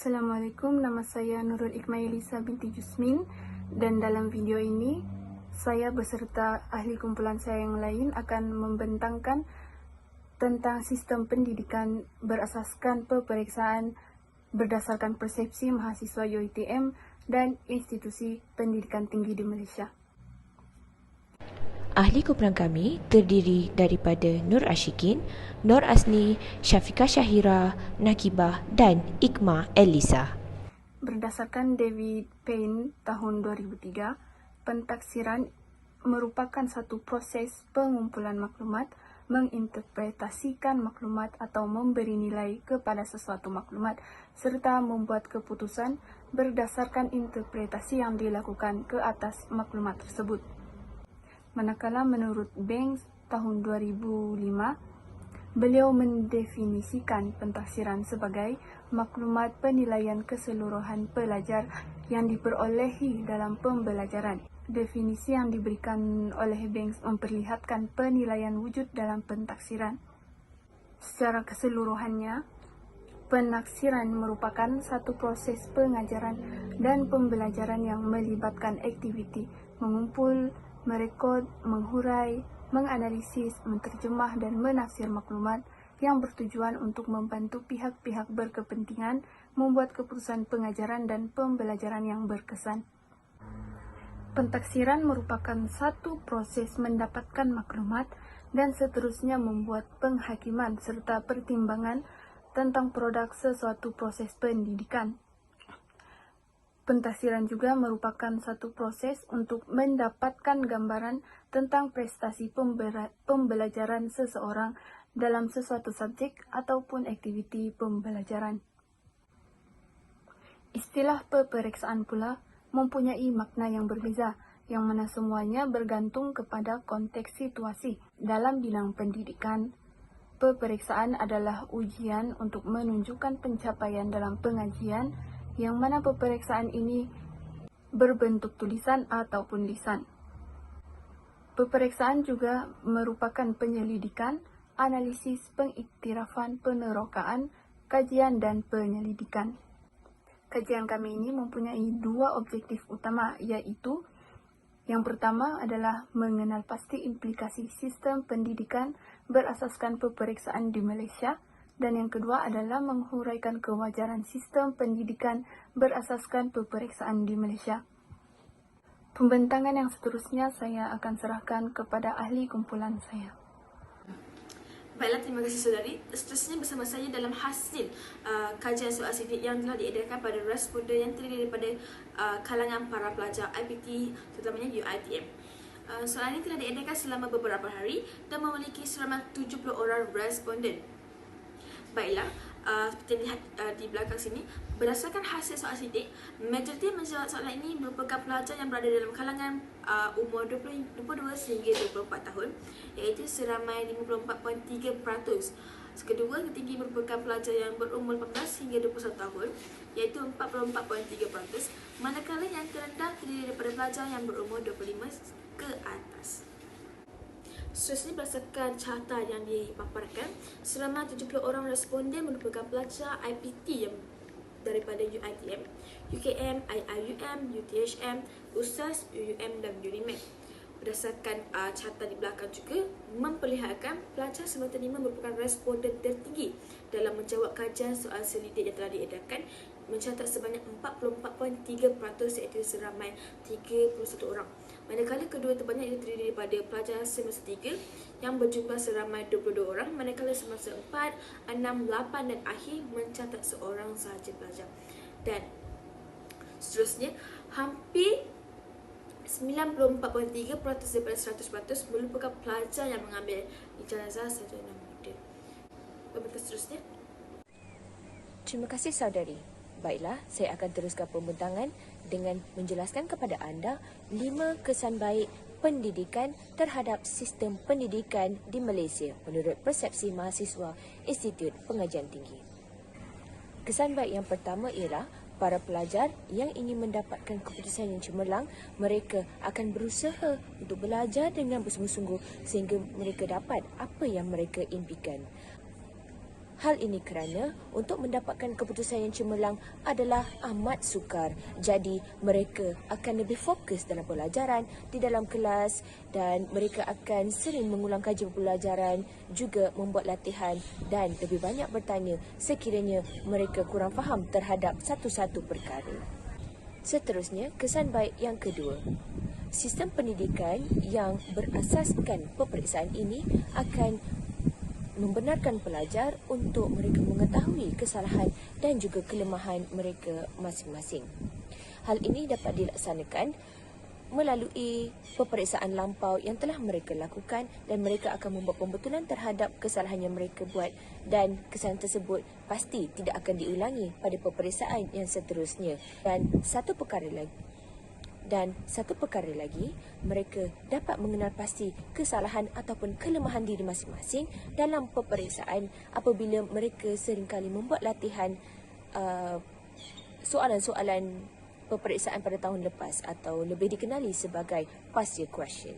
Assalamualaikum, nama saya Nurul Ikmah Elisa binti Jusmin, dan dalam video ini saya beserta ahli kumpulan saya yang lain akan membentangkan tentang sistem pendidikan berasaskan peperiksaan berdasarkan persepsi mahasiswa UiTM dan institusi pendidikan tinggi di Malaysia. Ahli kumpulan kami terdiri daripada Nur Ashikin, Nur Asni, Syafiqah Syahira, Nakibah dan Ikmah Elisa. Berdasarkan David Payne tahun 2003, pentaksiran merupakan satu proses pengumpulan maklumat, menginterpretasikan maklumat atau memberi nilai kepada sesuatu maklumat serta membuat keputusan berdasarkan interpretasi yang dilakukan ke atas maklumat tersebut. Manakala menurut Banks tahun 2005, beliau mendefinisikan pentaksiran sebagai maklumat penilaian keseluruhan pelajar yang diperolehi dalam pembelajaran. Definisi yang diberikan oleh Banks memperlihatkan penilaian wujud dalam pentaksiran. Secara keseluruhannya, penaksiran merupakan satu proses pengajaran dan pembelajaran yang melibatkan aktiviti mengumpul, merekod, menghurai, menganalisis, menterjemah dan menafsir maklumat yang bertujuan untuk membantu pihak-pihak berkepentingan membuat keputusan pengajaran dan pembelajaran yang berkesan. Pentaksiran merupakan satu proses mendapatkan maklumat dan seterusnya membuat penghakiman serta pertimbangan tentang produk sesuatu proses pendidikan. Pentaksiran juga merupakan satu proses untuk mendapatkan gambaran tentang prestasi pembelajaran seseorang dalam sesuatu subjek ataupun aktiviti pembelajaran. Istilah peperiksaan pula mempunyai makna yang berbeza, yang mana semuanya bergantung kepada konteks situasi. Dalam bidang pendidikan, peperiksaan adalah ujian untuk menunjukkan pencapaian dalam pengajian, yang mana peperiksaan ini berbentuk tulisan ataupun lisan. Peperiksaan juga merupakan penyelidikan, analisis, pengiktirafan, penerokaan, kajian dan penyelidikan. Kajian kami ini mempunyai dua objektif utama, iaitu yang pertama adalah mengenal pasti implikasi sistem pendidikan berasaskan peperiksaan di Malaysia, dan yang kedua adalah menghuraikan kewajaran sistem pendidikan berasaskan peperiksaan di Malaysia. Pembentangan yang seterusnya saya akan serahkan kepada ahli kumpulan saya. Baiklah, terima kasih saudari. Seterusnya bersama saya dalam hasil kajian soal sidik yang telah diedarkan pada responden yang terdiri daripada kalangan para pelajar IPT, terutamanya UiTM. Soalan ini telah diedarkan selama beberapa hari dan memiliki selama 70 orang responden. Baiklah, seperti yang lihat di belakang sini, berdasarkan hasil soal sidik, majoriti yang menjawab soalan ini merupakan pelajar yang berada dalam kalangan umur 22 sehingga 24 tahun, iaitu seramai 54.3%. Kedua, ketinggi merupakan pelajar yang berumur 18 hingga 21 tahun, iaitu 44.3%, manakala yang terendah terdiri daripada pelajar yang berumur 25 ke atas. Seterusnya, berdasarkan carta yang dipaparkan, selama 70 orang responden merupakan pelajar IPT yang daripada UiTM, UKM, IIUM, UTHM, USAS, UUM dan UNIMED. Berdasarkan carta di belakang juga memperlihatkan pelajar semata lima merupakan responden tertinggi dalam menjawab kajian soal selidik yang telah diedarkan, mencatat sebanyak 44.3%, iaitu seramai 31 orang. Manakala kedua terbanyak itu terdiri daripada pelajar semester 3 yang berjumlah seramai 22 orang, manakala semester 4, 6, 8 dan akhir mencatat seorang sahaja pelajar. Dan seterusnya, hampir 94.3% daripada 100% merupakan pelajar yang mengambil ijazah sarjana muda. Pembentangan seterusnya. Terima kasih saudari. Baiklah, saya akan teruskan pembentangan dengan menjelaskan kepada anda 5 kesan baik pendidikan terhadap sistem pendidikan di Malaysia menurut persepsi mahasiswa Institut Pengajian Tinggi. Kesan baik yang pertama ialah para pelajar yang ingin mendapatkan keputusan yang cemerlang, mereka akan berusaha untuk belajar dengan bersungguh-sungguh sehingga mereka dapat apa yang mereka impikan. Hal ini kerana untuk mendapatkan keputusan yang cemerlang adalah amat sukar. Jadi mereka akan lebih fokus dalam pelajaran di dalam kelas dan mereka akan sering mengulang kaji pelajaran, juga membuat latihan dan lebih banyak bertanya sekiranya mereka kurang faham terhadap satu-satu perkara. Seterusnya, kesan baik yang kedua. Sistem pendidikan yang berasaskan peperiksaan ini akan membenarkan pelajar untuk mereka mengetahui kesalahan dan juga kelemahan mereka masing-masing. Hal ini dapat dilaksanakan melalui peperiksaan lampau yang telah mereka lakukan dan mereka akan membuat pembetulan terhadap kesalahan yang mereka buat dan kesalahan tersebut pasti tidak akan diulangi pada peperiksaan yang seterusnya. Dan satu perkara lagi, mereka dapat mengenal pasti kesalahan ataupun kelemahan diri masing-masing dalam peperiksaan apabila mereka seringkali membuat latihan soalan-soalan peperiksaan pada tahun lepas atau lebih dikenali sebagai past year question.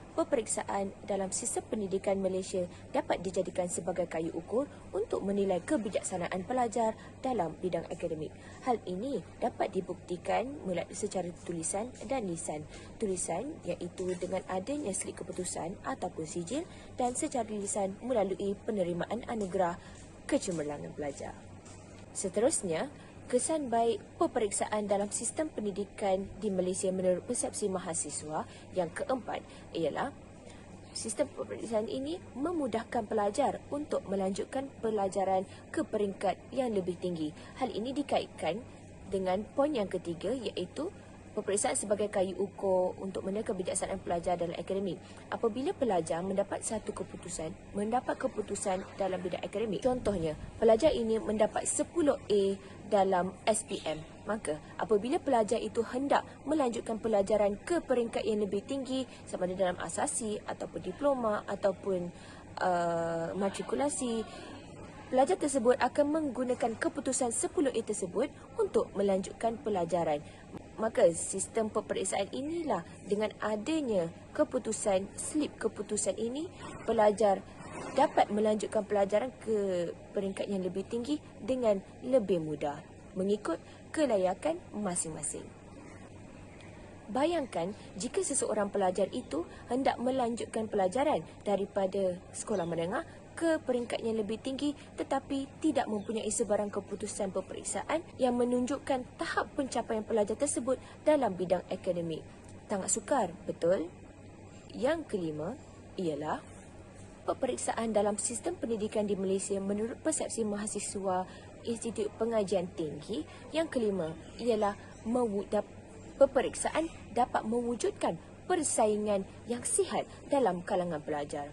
Peperiksaan dalam sistem pendidikan Malaysia dapat dijadikan sebagai kayu ukur untuk menilai kebijaksanaan pelajar dalam bidang akademik. Hal ini dapat dibuktikan melalui secara tulisan dan lisan. Tulisan iaitu dengan adanya slip keputusan ataupun sijil, dan secara lisan melalui penerimaan anugerah kecemerlangan pelajar. Seterusnya, kesan baik peperiksaan dalam sistem pendidikan di Malaysia menurut persepsi mahasiswa yang keempat ialah sistem peperiksaan ini memudahkan pelajar untuk melanjutkan pelajaran ke peringkat yang lebih tinggi. Hal ini dikaitkan dengan poin yang ketiga iaitu peperiksaan sebagai kayu ukur untuk menilai kebijaksanaan pelajar dalam akademik. Apabila pelajar mendapat keputusan dalam bidang akademik, contohnya pelajar ini mendapat 10A dalam SPM, maka apabila pelajar itu hendak melanjutkan pelajaran ke peringkat yang lebih tinggi sama ada dalam asasi ataupun diploma ataupun matrikulasi, pelajar tersebut akan menggunakan keputusan 10A tersebut untuk melanjutkan pelajaran. Maka sistem peperiksaan inilah, dengan adanya slip keputusan ini, pelajar dapat melanjutkan pelajaran ke peringkat yang lebih tinggi dengan lebih mudah mengikut kelayakan masing-masing. Bayangkan jika seseorang pelajar itu hendak melanjutkan pelajaran daripada sekolah menengah ke peringkat yang lebih tinggi tetapi tidak mempunyai sebarang keputusan peperiksaan yang menunjukkan tahap pencapaian pelajar tersebut dalam bidang akademik. Sangat sukar, betul? Yang kelima ialah peperiksaan dalam sistem pendidikan di Malaysia menurut persepsi mahasiswa Institut Pengajian Tinggi. Yang kelima ialah peperiksaan dapat mewujudkan persaingan yang sihat dalam kalangan pelajar.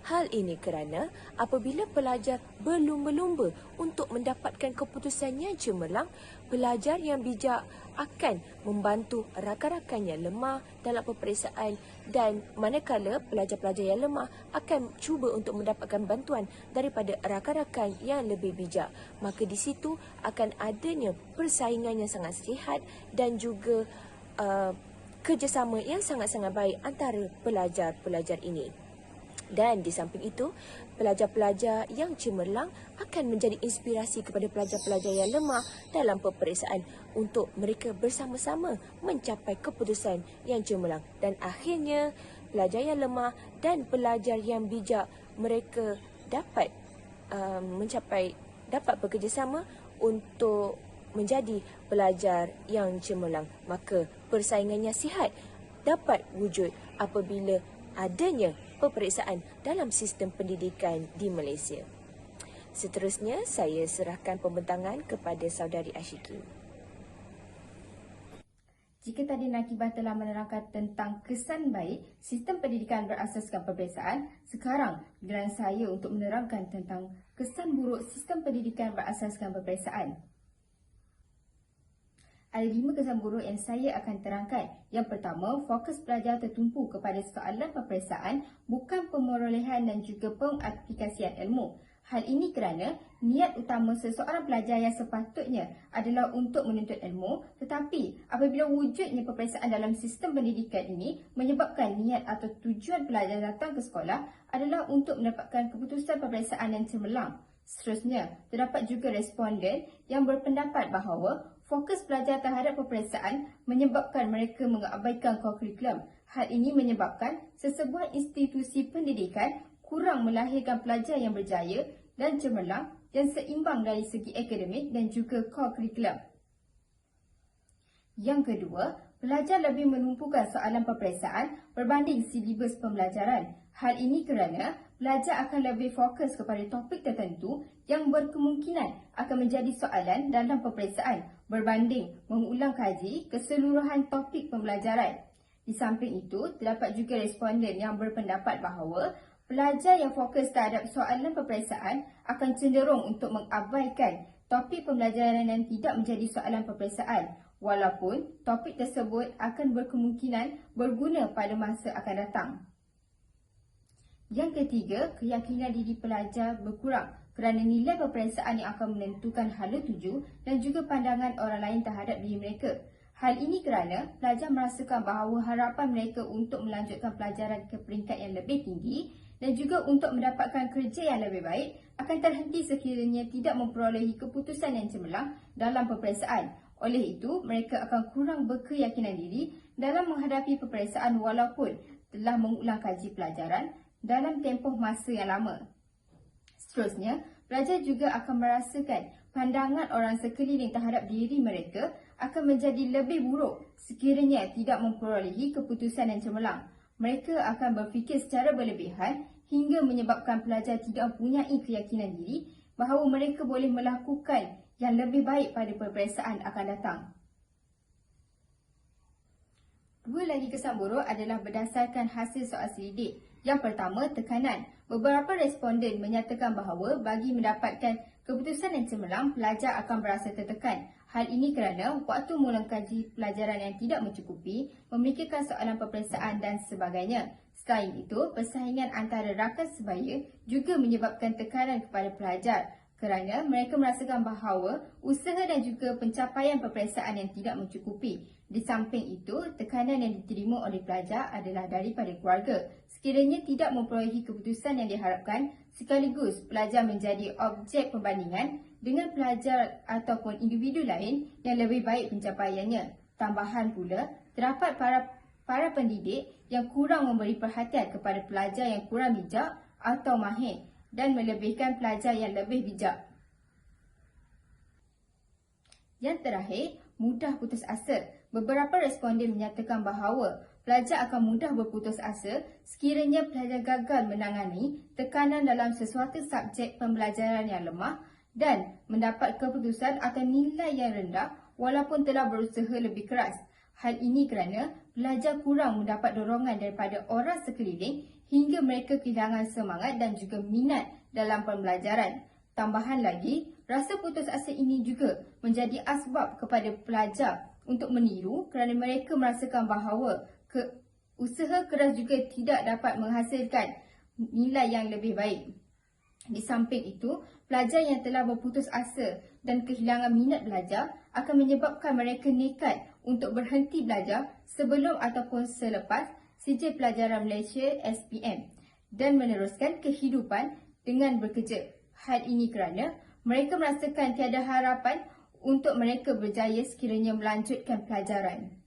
Hal ini kerana apabila pelajar berlumba-lumba untuk mendapatkan keputusan yang cemerlang, pelajar yang bijak akan membantu rakan-rakan yang lemah dalam peperiksaan, dan manakala pelajar-pelajar yang lemah akan cuba untuk mendapatkan bantuan daripada rakan-rakan yang lebih bijak. Maka di situ akan adanya persaingan yang sangat sihat dan juga kerjasama yang sangat-sangat baik antara pelajar-pelajar ini. Dan di samping itu, pelajar-pelajar yang cemerlang akan menjadi inspirasi kepada pelajar-pelajar yang lemah dalam peperiksaan untuk mereka bersama-sama mencapai keputusan yang cemerlang. Dan akhirnya, pelajar yang lemah dan pelajar yang bijak, mereka dapat dapat bekerjasama untuk menjadi pelajar yang cemerlang. Maka persaingannya sihat dapat wujud apabila adanya peperiksaan dalam sistem pendidikan di Malaysia. Seterusnya, saya serahkan pembentangan kepada saudari Ashiki. Jika tadi Nakibah telah menerangkan tentang kesan baik sistem pendidikan berasaskan peperiksaan, sekarang giliran saya untuk menerangkan tentang kesan buruk sistem pendidikan berasaskan peperiksaan. Ada 5 kesan buruk yang saya akan terangkan. Yang pertama, fokus pelajar tertumpu kepada soalan peperiksaan, bukan pemerolehan dan juga pengaplikasian ilmu. Hal ini kerana niat utama seseorang pelajar yang sepatutnya adalah untuk menuntut ilmu, tetapi apabila wujudnya peperiksaan dalam sistem pendidikan ini menyebabkan niat atau tujuan pelajar datang ke sekolah adalah untuk mendapatkan keputusan peperiksaan yang cemerlang. Seterusnya, terdapat juga responden yang berpendapat bahawa fokus pelajar terhadap peperiksaan menyebabkan mereka mengabaikan core curriculum. Hal ini menyebabkan sesebuah institusi pendidikan kurang melahirkan pelajar yang berjaya dan cemerlang yang seimbang dari segi akademik dan juga core curriculum. Yang kedua, pelajar lebih menumpukan soalan peperiksaan berbanding silibus pembelajaran. Hal ini kerana pelajar akan lebih fokus kepada topik tertentu yang berkemungkinan akan menjadi soalan dalam peperiksaan berbanding mengulang kaji keseluruhan topik pembelajaran. Di samping itu, terdapat juga responden yang berpendapat bahawa pelajar yang fokus terhadap soalan peperiksaan akan cenderung untuk mengabaikan topik pembelajaran yang tidak menjadi soalan peperiksaan, walaupun topik tersebut akan berkemungkinan berguna pada masa akan datang. Yang ketiga, keyakinan diri pelajar berkurang kerana nilai peperiksaan yang akan menentukan hala tuju dan juga pandangan orang lain terhadap diri mereka. Hal ini kerana pelajar merasakan bahawa harapan mereka untuk melanjutkan pelajaran ke peringkat yang lebih tinggi dan juga untuk mendapatkan kerja yang lebih baik akan terhenti sekiranya tidak memperolehi keputusan yang cemerlang dalam peperiksaan. Oleh itu, mereka akan kurang berkeyakinan diri dalam menghadapi peperiksaan walaupun telah mengulang kaji pelajaran dalam tempoh masa yang lama. Seterusnya, pelajar juga akan merasakan pandangan orang sekeliling terhadap diri mereka akan menjadi lebih buruk sekiranya tidak memperolehi keputusan yang cemerlang. Mereka akan berfikir secara berlebihan hingga menyebabkan pelajar tidak mempunyai keyakinan diri bahawa mereka boleh melakukan yang lebih baik pada peperiksaan akan datang. Dua lagi kesan buruk adalah berdasarkan hasil soal selidik. Yang pertama, tekanan. Beberapa responden menyatakan bahawa bagi mendapatkan keputusan yang cemerlang, pelajar akan berasa tertekan. Hal ini kerana waktu mengulang kaji pelajaran yang tidak mencukupi, memikirkan soalan peperiksaan dan sebagainya. Selain itu, persaingan antara rakan sebaya juga menyebabkan tekanan kepada pelajar kerana mereka merasakan bahawa usaha dan juga pencapaian peperiksaan yang tidak mencukupi. Di samping itu, tekanan yang diterima oleh pelajar adalah daripada keluarga. Sekiranya tidak memperolehi keputusan yang diharapkan, sekaligus pelajar menjadi objek perbandingan dengan pelajar ataupun individu lain yang lebih baik pencapaiannya. Tambahan pula, terdapat para pendidik yang kurang memberi perhatian kepada pelajar yang kurang bijak atau mahir dan melebihkan pelajar yang lebih bijak. Yang terakhir, mudah putus asa. Beberapa responden menyatakan bahawa pelajar akan mudah berputus asa sekiranya pelajar gagal menangani tekanan dalam sesuatu subjek pembelajaran yang lemah dan mendapat keputusan akan nilai yang rendah walaupun telah berusaha lebih keras. Hal ini kerana pelajar kurang mendapat dorongan daripada orang sekeliling hingga mereka kehilangan semangat dan juga minat dalam pembelajaran. Tambahan lagi, rasa putus asa ini juga menjadi asbab kepada pelajar untuk meniru kerana mereka merasakan bahawa usaha keras juga tidak dapat menghasilkan nilai yang lebih baik. Di samping itu, pelajar yang telah berputus asa dan kehilangan minat belajar akan menyebabkan mereka nekat untuk berhenti belajar sebelum ataupun selepas sijil pelajaran Malaysia SPM dan meneruskan kehidupan dengan bekerja. Hal ini kerana mereka merasakan tiada harapan untuk mereka berjaya sekiranya melanjutkan pelajaran.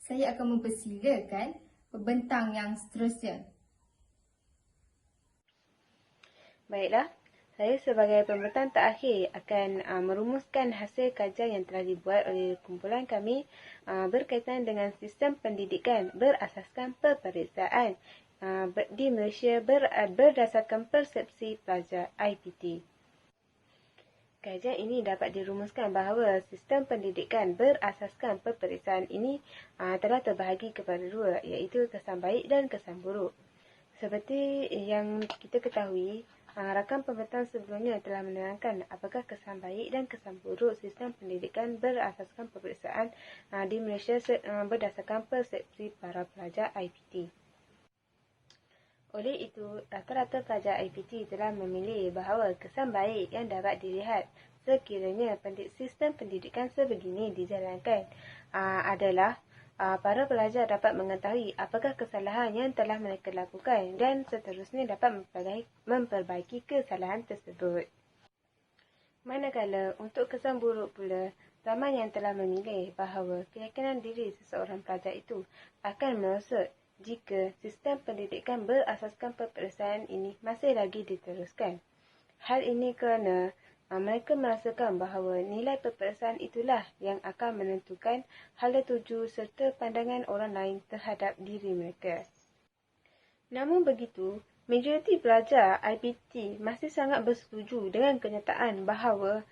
Saya akan mempersilakan pembentang yang seterusnya. Baiklah, saya sebagai pembentang terakhir akan merumuskan hasil kajian yang telah dibuat oleh kumpulan kami berkaitan dengan sistem pendidikan berasaskan peperiksaan di Malaysia berdasarkan persepsi pelajar IPT. Kajian ini dapat dirumuskan bahawa sistem pendidikan berasaskan peperiksaan ini telah terbahagi kepada dua, iaitu kesan baik dan kesan buruk. Seperti yang kita ketahui, rakan pembentang sebelumnya telah menerangkan apakah kesan baik dan kesan buruk sistem pendidikan berasaskan peperiksaan di Malaysia berdasarkan persepsi para pelajar IPT. Oleh itu, rata-rata pelajar IPT telah memilih bahawa kesan baik yang dapat dilihat sekiranya sistem pendidikan sebegini dijalankan adalah para pelajar dapat mengetahui apakah kesalahan yang telah mereka lakukan dan seterusnya dapat memperbaiki kesalahan tersebut. Manakala untuk kesan buruk pula, ramai yang telah memilih bahawa keyakinan diri seseorang pelajar itu akan merosot jika sistem pendidikan berasaskan peperiksaan ini masih lagi diteruskan. Hal ini kerana mereka merasakan bahawa nilai peperiksaan itulah yang akan menentukan hala tuju serta pandangan orang lain terhadap diri mereka. Namun begitu, majoriti pelajar IPT masih sangat bersetuju dengan kenyataan bahawa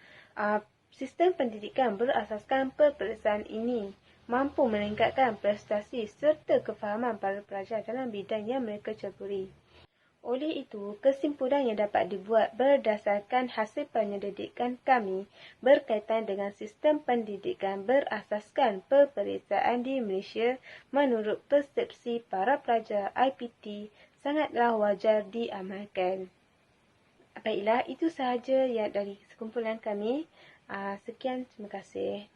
sistem pendidikan berasaskan peperiksaan ini mampu meningkatkan prestasi serta kefahaman para pelajar dalam bidang yang mereka ceburi. Oleh itu, kesimpulan yang dapat dibuat berdasarkan hasil penyelidikan kami berkaitan dengan sistem pendidikan berasaskan peperiksaan di Malaysia menurut persepsi para pelajar IPT sangatlah wajar diamalkan. Baiklah, itu sahaja yang dari sekumpulan kami. Sekian, terima kasih.